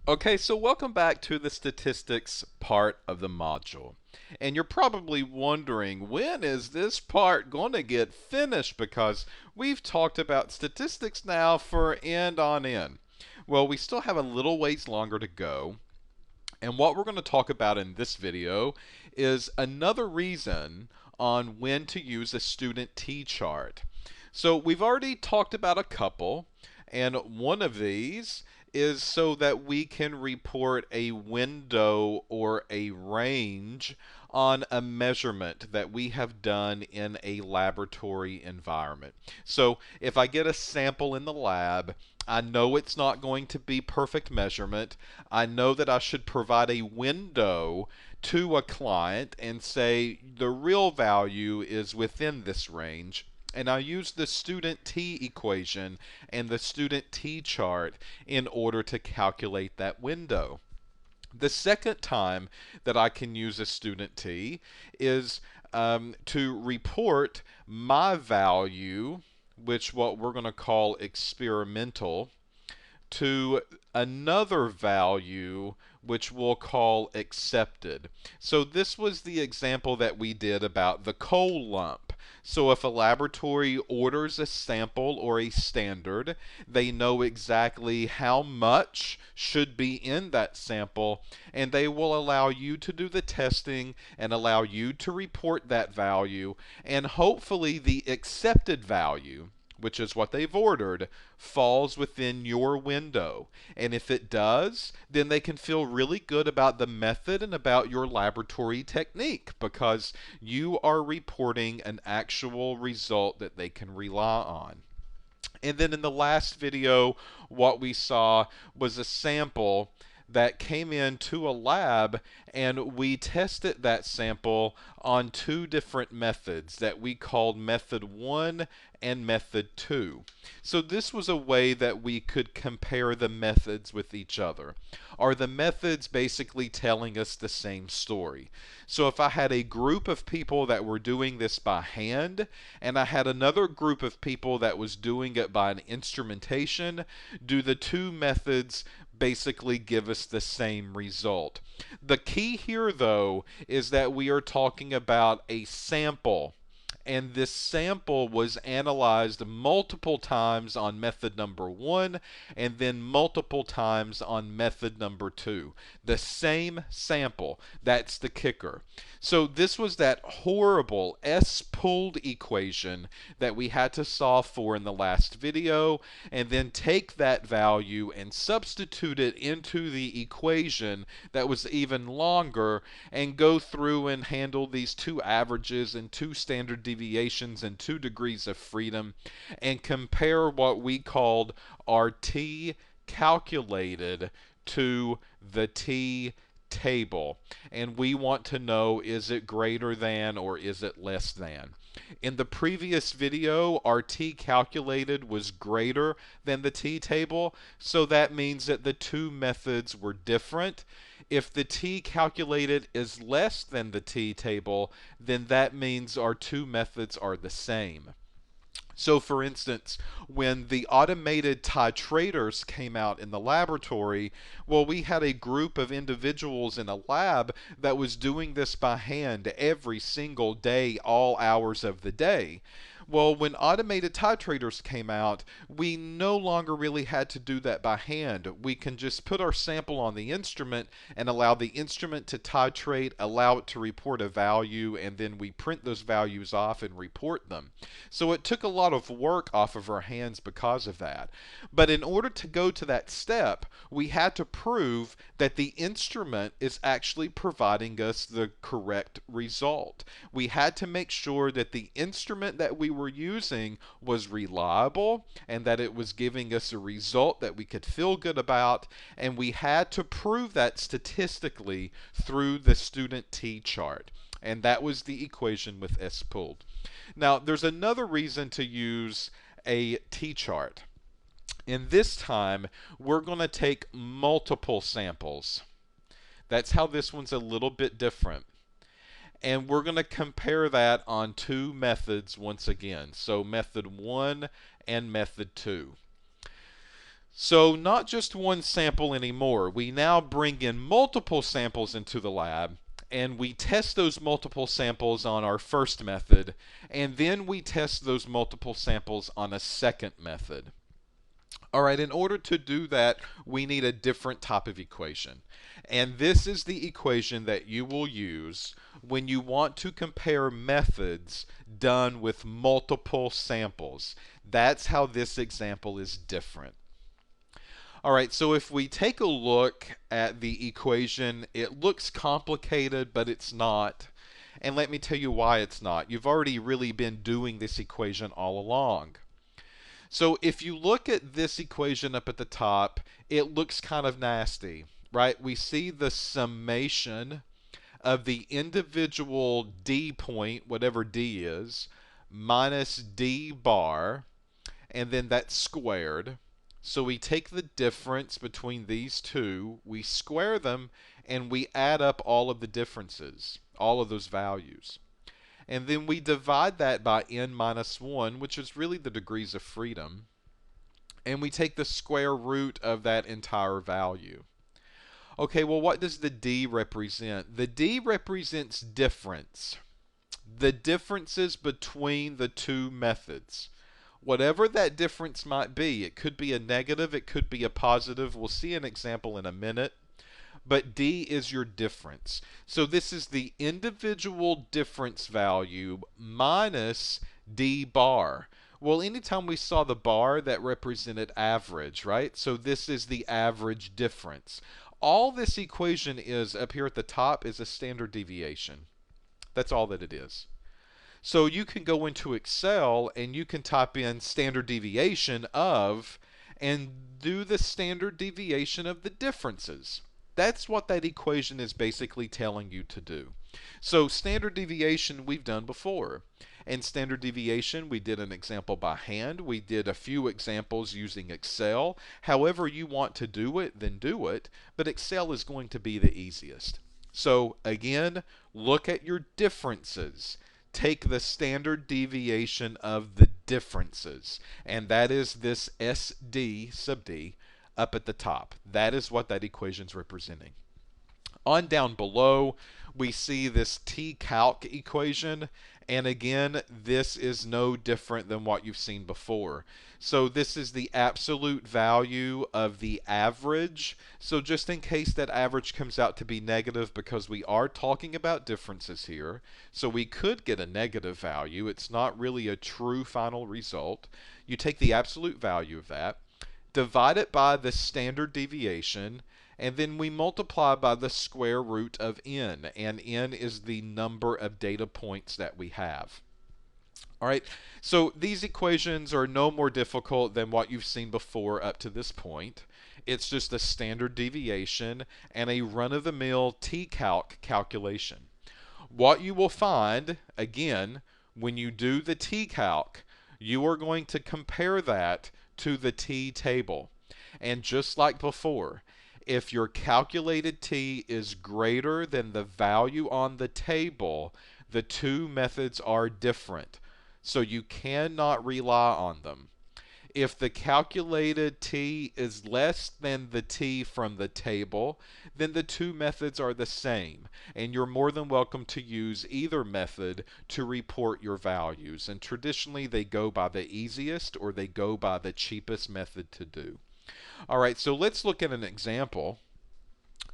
Okay, so welcome back to the statistics part of the module. And you're probably wondering, when is this part going to get finished? Because we've talked about statistics now for end on end. Well, we still have a little ways longer to go. And what we're going to talk about in this video is another reason on when to use a student T-chart. So we've already talked about a couple, and one of these is so that we can report a window or a range on a measurement that we have done in a laboratory environment. So if I get a sample in the lab, I know it's not going to be perfect measurement. I know that I should provide a window to a client and say the real value is within this range. And I use the student T equation and the student T chart in order to calculate that window. The second time that I can use a student T is to report my value, which what we're going to call experimental, to another value which we'll call accepted. So this was the example that we did about the coal lump. So if a laboratory orders a sample or a standard, they know exactly how much should be in that sample, and they will allow you to do the testing and allow you to report that value, and hopefully the accepted value, which is what they've ordered, falls within your window. And if it does, then they can feel really good about the method and about your laboratory technique, because you are reporting an actual result that they can rely on. And then in the last video, what we saw was a sample that came into a lab, and we tested that sample on two different methods that we called method 1 and method 2. So this was a way that we could compare the methods with each other. Are the methods basically telling us the same story? So if I had a group of people that were doing this by hand, and I had another group of people that was doing it by an instrumentation, do the two methods basically give us the same result? The key here, though, is that we are talking about a sample, and this sample was analyzed multiple times on method number 1 and then multiple times on method number 2. The same sample. That's the kicker. So this was that horrible S-pooled equation that we had to solve for in the last video, and then take that value and substitute it into the equation that was even longer, and go through and handle these two averages and two standard deviations and 2 degrees of freedom, and compare what we called our T calculated to the T table. And we want to know, is it greater than or is it less than? In the previous video, our T calculated was greater than the T table, so that means that the two methods were different. If the T calculated is less than the T table, then that means our two methods are the same. So for instance, when the automated titrators came out in the laboratory, well, we had a group of individuals in a lab that was doing this by hand every single day, all hours of the day. Well, when automated titrators came out, we no longer really had to do that by hand. We can just put our sample on the instrument and allow the instrument to titrate, allow it to report a value, and then we print those values off and report them. So it took a lot of work off of our hands because of that. But in order to go to that step, we had to prove that the instrument is actually providing us the correct result. We had to make sure that the instrument that we were using was reliable and that it was giving us a result that we could feel good about, and we had to prove that statistically through the student T chart. And that was the equation with S pooled. Now, there's another reason to use a T chart. And this time, we're going to take multiple samples. That's how this one's a little bit different. And we're going to compare that on two methods once again. So method 1 and method 2. So not just one sample anymore. We now bring in multiple samples into the lab, and we test those multiple samples on our first method, and then we test those multiple samples on a second method. All right, in order to do that, we need a different type of equation. And this is the equation that you will use when you want to compare methods done with multiple samples. That's how this example is different. All right, so if we take a look at the equation, it looks complicated, but it's not. And let me tell you why it's not. You've already really been doing this equation all along. So if you look at this equation up at the top, it looks kind of nasty, right? We see the summation of the individual D point, whatever D is, minus D bar, and then that's squared. So we take the difference between these two, we square them, and we add up all of the differences, all of those values. And then we divide that by n minus 1, which is really the degrees of freedom. And we take the square root of that entire value. Okay, well, what does the D represent? The D represents difference. The differences between the two methods. Whatever that difference might be, it could be a negative, it could be a positive. We'll see an example in a minute. But D is your difference. So this is the individual difference value minus D bar. Well, anytime we saw the bar, that represented average, right? So this is the average difference. All this equation is up here at the top is a standard deviation. That's all that it is. So you can go into Excel and you can type in standard deviation of and do the standard deviation of the differences. That's what that equation is basically telling you to do. So standard deviation we've done before. And standard deviation, we did an example by hand. We did a few examples using Excel. However you want to do it, then do it. But Excel is going to be the easiest. So again, look at your differences. Take the standard deviation of the differences. And that is this SD sub D up at the top. That is what that equation is representing. On down below, we see this T-calc equation, and again, this is no different than what you've seen before. So this is the absolute value of the average. So just in case that average comes out to be negative, because we are talking about differences here, so we could get a negative value. It's not really a true final result. You take the absolute value of that, divide it by the standard deviation, and then we multiply by the square root of n, and n is the number of data points that we have. All right, so these equations are no more difficult than what you've seen before up to this point. It's just a standard deviation and a run-of-the-mill T-calc calculation. What you will find, again, when you do the T-calc, you are going to compare that to the T-table. And just like before, if your calculated T is greater than the value on the table, the two methods are different. So you cannot rely on them. If the calculated T is less than the T from the table, then the two methods are the same. And you're more than welcome to use either method to report your values. And traditionally, they go by the easiest or they go by the cheapest method to do. All right, so let's look at an example.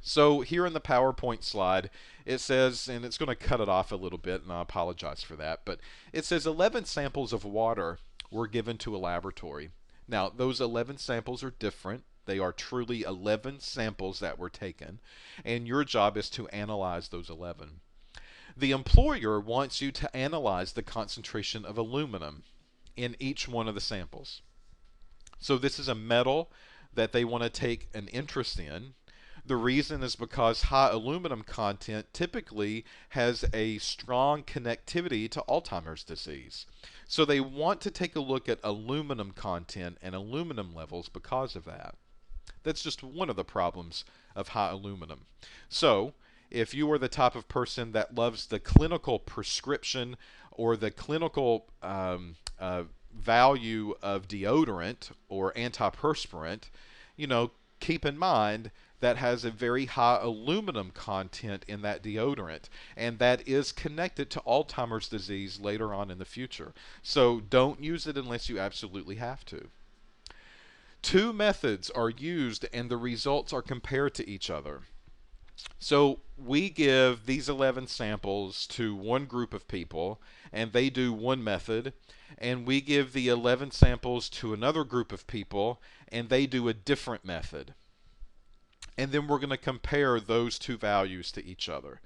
So here in the PowerPoint slide, it says, and it's going to cut it off a little bit, and I apologize for that, but it says 11 samples of water were given to a laboratory. Now, those 11 samples are different. They are truly 11 samples that were taken, and your job is to analyze those 11. The employer wants you to analyze the concentration of aluminum in each one of the samples. So this is a metal that they want to take an interest in. The reason is because high aluminum content typically has a strong connectivity to Alzheimer's disease. So they want to take a look at aluminum content and aluminum levels because of that. That's just one of the problems of high aluminum. So if you are the type of person that loves the clinical prescription or the clinical value of deodorant or antiperspirant, keep in mind that has a very high aluminum content in that deodorant, and that is connected to Alzheimer's disease later on in the future. So don't use it unless you absolutely have to. Two methods are used and the results are compared to each other. So we give these 11 samples to one group of people, and they do one method, and we give the 11 samples to another group of people, and they do a different method. And then we're going to compare those two values to each other.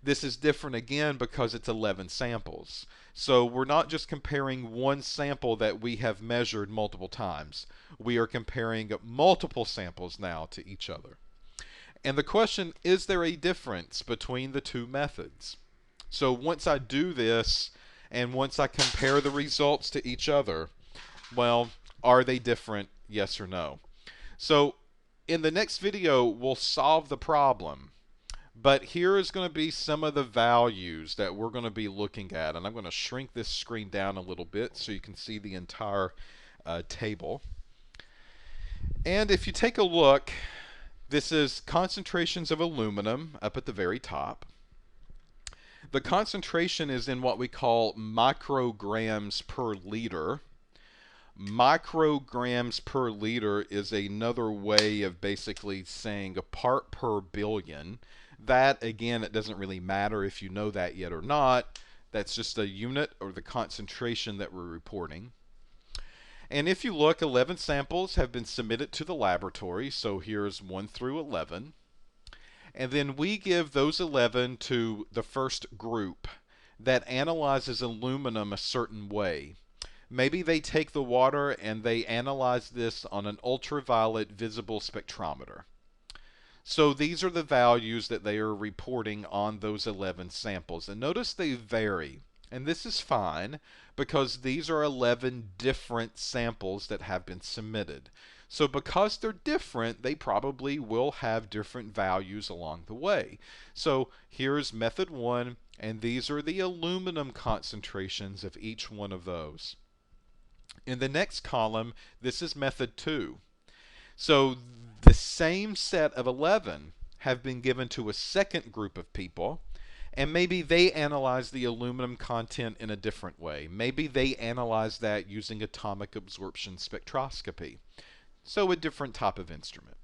This is different again because it's 11 samples. So we're not just comparing one sample that we have measured multiple times. We are comparing multiple samples now to each other. And the question, is there a difference between the two methods? So once I do this, and once I compare the results to each other, well, are they different, yes or no? So in the next video, we'll solve the problem. But here is going to be some of the values that we're going to be looking at. And I'm going to shrink this screen down a little bit so you can see the entire table. And if you take a look, this is concentrations of aluminum up at the very top. The concentration is in what we call micrograms per liter. Micrograms per liter is another way of basically saying a part per billion. That, again, it doesn't really matter if you know that yet or not. That's just a unit or the concentration that we're reporting. And if you look, 11 samples have been submitted to the laboratory. So here's 1 through 11. And then we give those 11 to the first group that analyzes aluminum a certain way. Maybe they take the water and they analyze this on an ultraviolet visible spectrometer. So these are the values that they are reporting on those 11 samples. And notice they vary. And this is fine because these are 11 different samples that have been submitted. So because they're different, they probably will have different values along the way. So here's method 1, and these are the aluminum concentrations of each one of those. In the next column, this is method 2. So the same set of 11 have been given to a second group of people, and maybe they analyze the aluminum content in a different way. Maybe they analyze that using atomic absorption spectroscopy. So a different type of instrument.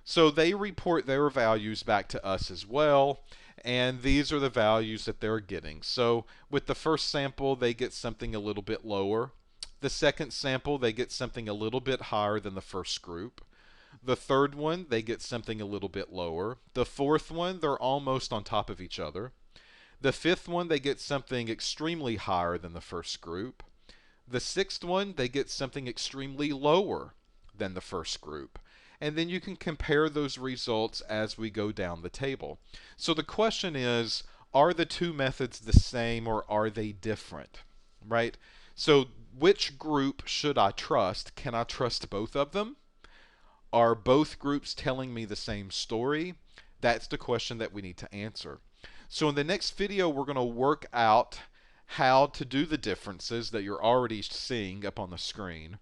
So they report their values back to us as well, and these are the values that they're getting. So with the first sample, they get something a little bit lower. The second sample, they get something a little bit higher than the first group. The third one, they get something a little bit lower. The fourth one, they're almost on top of each other. The fifth one, they get something extremely higher than the first group. The sixth one, they get something extremely lower than the first group. And then you can compare those results as we go down the table. So the question is, are the two methods the same or are they different? Right? So which group should I trust? Can I trust both of them? Are both groups telling me the same story? That's the question that we need to answer. So in the next video, we're going to work out how to do the differences that you're already seeing up on the screen.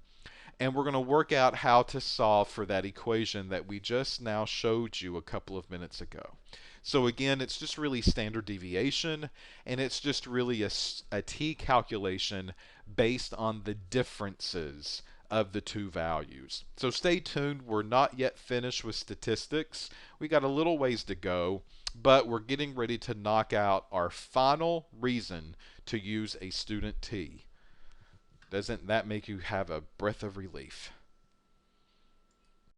And we're going to work out how to solve for that equation that we just now showed you a couple of minutes ago. So again, it's just really standard deviation, and it's just really a t calculation based on the differences of the two values. So stay tuned. We're not yet finished with statistics. We got a little ways to go, but we're getting ready to knock out our final reason to use a student T. Doesn't that make you have a breath of relief?